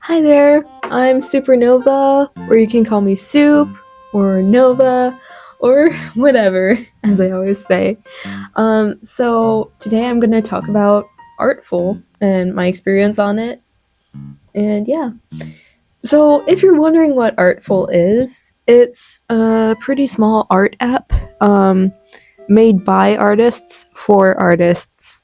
Hi there, I'm Supernova, or you can call me Soup, or Nova, or whatever, as I always say. So today I'm going to talk about Artful and my experience on it. And yeah. So if you're wondering what Artful is, it's a pretty small art app made by artists for artists.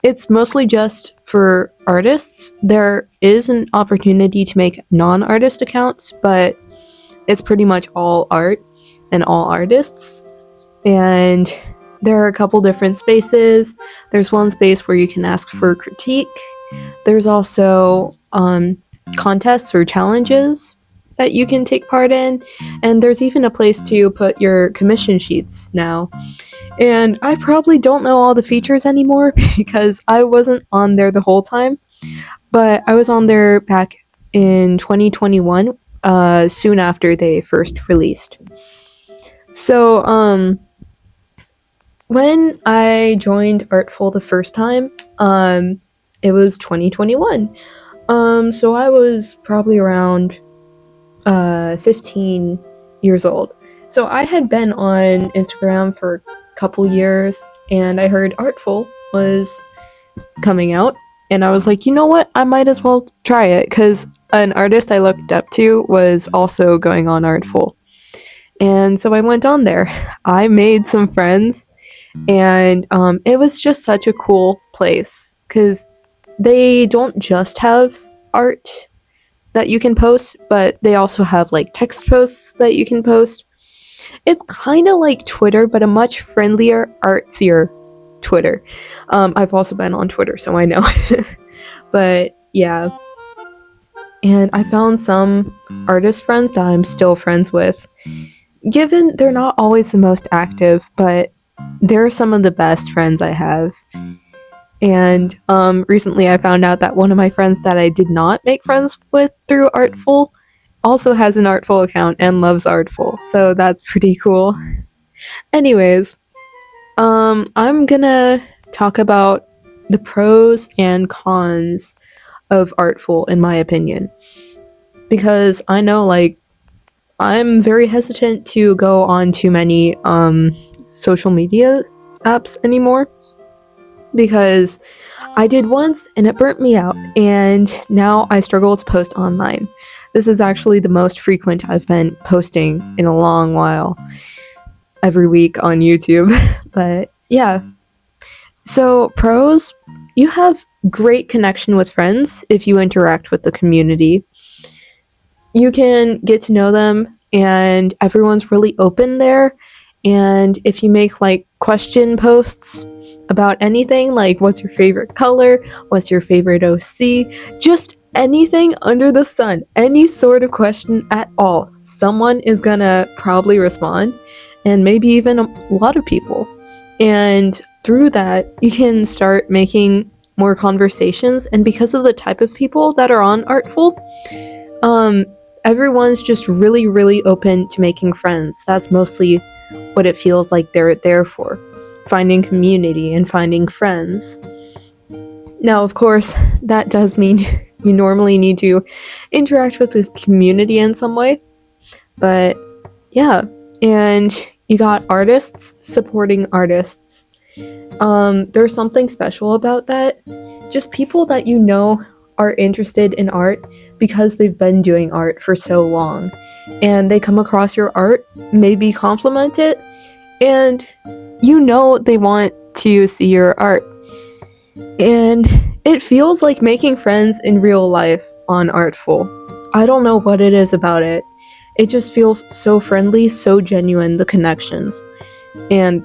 It's mostly just for artists. There is an opportunity to make non-artist accounts, but it's pretty much all art and all artists. And there are a couple different spaces. There's one space where you can ask for critique. There's also contests or challenges that you can take part in. And there's even a place to put your commission sheets now. And I probably don't know all the features anymore because I wasn't on there the whole time. But I was on there back in 2021, soon after they first released. So, when I joined Artful the first time, it was 2021. So I was probably around 15 years old. So I had been on Instagram for a couple years, and I heard Artful was coming out, and I was like, you know what? I might as well try it, because an artist I looked up to was also going on Artful. And so I went on there. I made some friends, and it was just such a cool place, because they don't just have art that you can post, but they also have like text posts that you can post. It's kind of like Twitter, but a much friendlier, artsier Twitter. I've also been on Twitter, so I know. But yeah. And I found some artist friends that I'm still friends with. Given they're not always the most active, but they're some of the best friends I have. And recently I found out that one of my friends that I did not make friends with through Artful also has an Artful account and loves Artful, so that's pretty cool. Anyways, I'm gonna talk about the pros and cons of Artful, in my opinion. Because I know, like, I'm very hesitant to go on too many social media apps anymore. Because I did once and it burnt me out, and now I struggle to post online. This is actually the most frequent I've been posting in a long while, every week on YouTube. But yeah. So, pros, you have great connection with friends if you interact with the community. You can get to know them, and everyone's really open there. And if you make like question posts about anything, like what's your favorite color, what's your favorite OC, just anything under the sun, any sort of question at all, someone is gonna probably respond, and maybe even a lot of people. And through that, you can start making more conversations, and because of the type of people that are on Artful, everyone's just really, really open to making friends. That's mostly what it feels like they're there for. Finding community and finding friends. Now, of course, that does mean you normally need to interact with the community in some way. But yeah, and you got artists supporting artists. There's something special about that. Just people that you know are interested in art because they've been doing art for so long. And they come across your art, maybe compliment it, and you know they want to see your art. And it feels like making friends in real life on Artful. I don't know what it is about it. It just feels so friendly, so genuine, the connections. And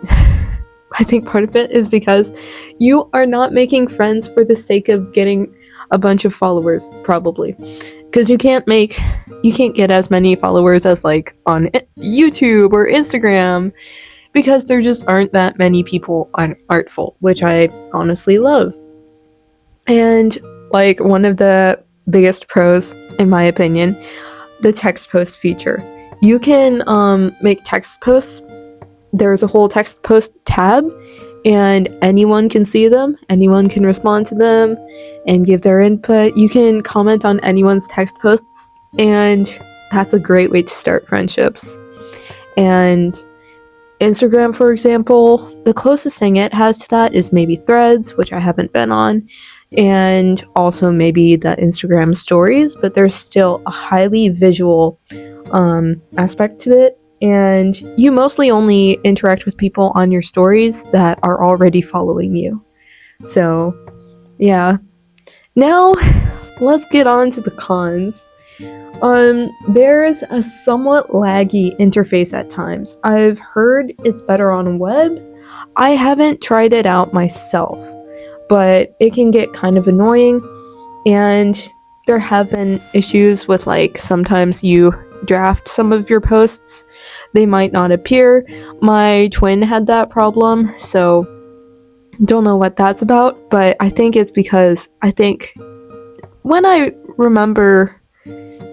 I think part of it is because you are not making friends for the sake of getting a bunch of followers, probably. Because you can't get as many followers as like on YouTube or Instagram, because there just aren't that many people on Artful, which I honestly love. And like one of the biggest pros, in my opinion, the text post feature. You can make text posts. There's a whole text post tab, and anyone can see them, anyone can respond to them and give their input. You can comment on anyone's text posts, and that's a great way to start friendships. And Instagram, for example, the closest thing it has to that is maybe Threads, which I haven't been on, and also maybe the Instagram stories, but there's still a highly visual aspect to it, and you mostly only interact with people on your stories that are already following you. So, yeah. Now, let's get on to the cons. There's a somewhat laggy interface at times. I've heard it's better on web. I haven't tried it out myself, but it can get kind of annoying, and there have been issues with, like, sometimes you draft some of your posts, they might not appear. My twin had that problem, so don't know what that's about, but I think it's because when I remember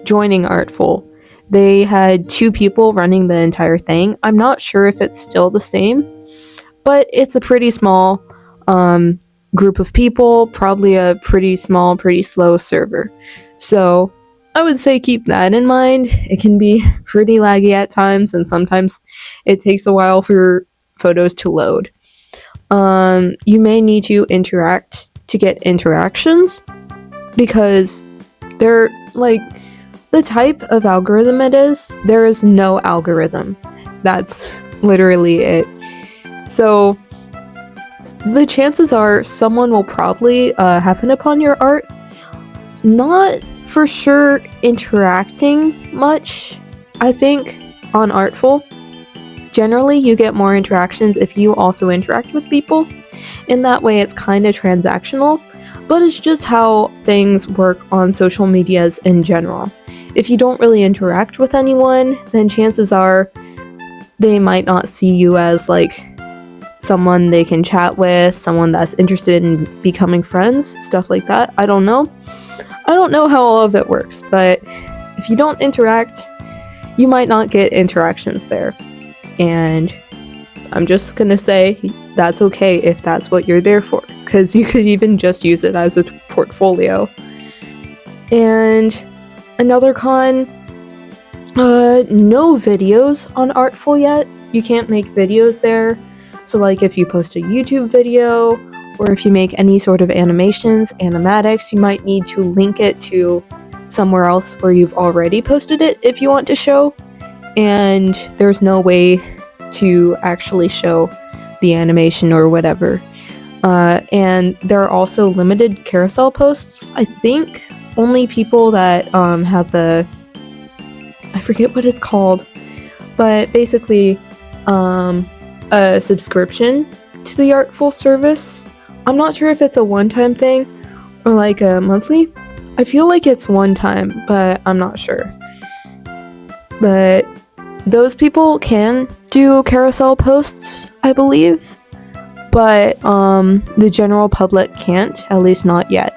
joining Artfol, they had 2 people running the entire thing. I'm not sure if it's still the same, but it's a pretty small group of people, probably a pretty small, pretty slow server. So I would say keep that in mind. It can be pretty laggy at times, and sometimes it takes a while for photos to load. You may need to interact to get interactions, because they're like, the type of algorithm it is, there is no algorithm. That's literally it. So the chances are someone will probably happen upon your art, not for sure interacting much. I think on Artful, generally you get more interactions if you also interact with people. In that way, it's kind of transactional, but it's just how things work on social medias in general. If you don't really interact with anyone, then chances are they might not see you as, like, someone they can chat with, someone that's interested in becoming friends, stuff like that. I don't know how all of it works, but if you don't interact, you might not get interactions there. And I'm just gonna say that's okay if that's what you're there for, because you could even just use it as a portfolio. And another con, no videos on Artful yet. You can't make videos there. So, like, if you post a YouTube video, or if you make any sort of animations, animatics, you might need to link it to somewhere else where you've already posted it if you want to show. And there's no way to actually show the animation or whatever. And there are also limited carousel posts. I think only people that have I forget what it's called, but basically a subscription to the Artful service. I'm not sure if it's a one-time thing or like a monthly. I feel like it's one time, but I'm not sure. But those people can do carousel posts, I believe, but the general public can't, at least not yet.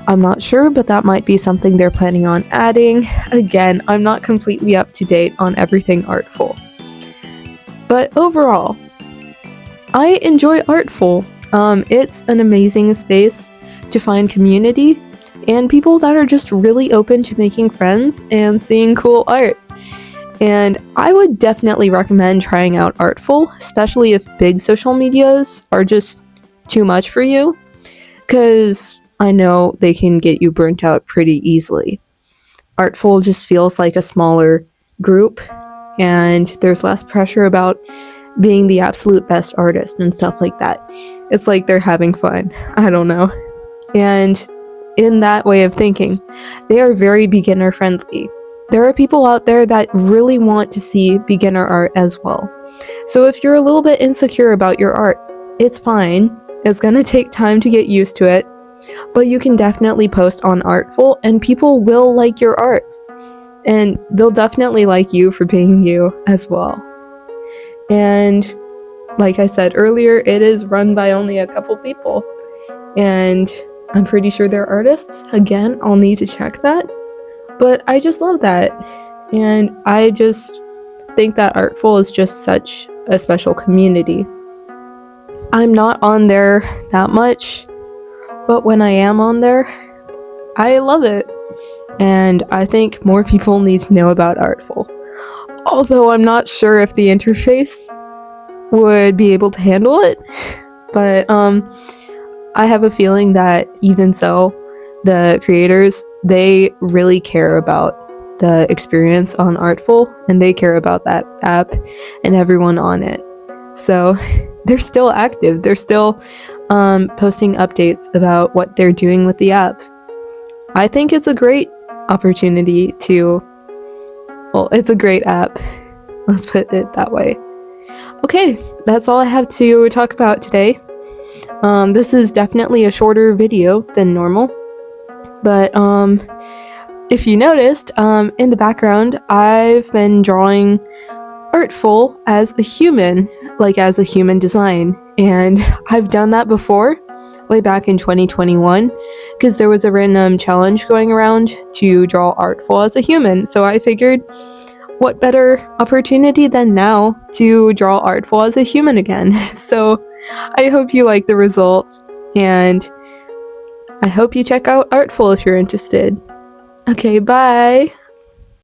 I'm not sure, but that might be something they're planning on adding. Again, I'm not completely up to date on everything Artful. But overall, I enjoy Artful. It's an amazing space to find community and people that are just really open to making friends and seeing cool art. And I would definitely recommend trying out Artful, especially if big social medias are just too much for you, because I know they can get you burnt out pretty easily. Artful just feels like a smaller group, and there's less pressure about being the absolute best artist and stuff like that. It's like they're having fun. I don't know. And in that way of thinking, they are very beginner friendly. There are people out there that really want to see beginner art as well. So if you're a little bit insecure about your art, it's fine. It's gonna take time to get used to it, but you can definitely post on Artful and people will like your art. And they'll definitely like you for being you as well. And like I said earlier, it is run by only a couple people. And I'm pretty sure they're artists. Again, I'll need to check that. But I just love that. And I just think that Artful is just such a special community. I'm not on there that much, but when I am on there, I love it. And I think more people need to know about Artful. Although I'm not sure if the interface would be able to handle it. But I have a feeling that even so, the creators, they really care about the experience on Artful, and they care about that app and everyone on it. So they're still active. They're still posting updates about what they're doing with the app. I think it's a great opportunity to, well, it's a great app. Let's put it that way. Okay, that's all I have to talk about today. This is definitely a shorter video than normal, but if you noticed, in the background, I've been drawing Artful as a human, like as a human design, and I've done that before, way back in 2021, because there was a random challenge going around to draw Artful as a human, so I figured, what better opportunity than now to draw Artful as a human again? So I hope you like the results, and I hope you check out Artful if you're interested. Okay, bye!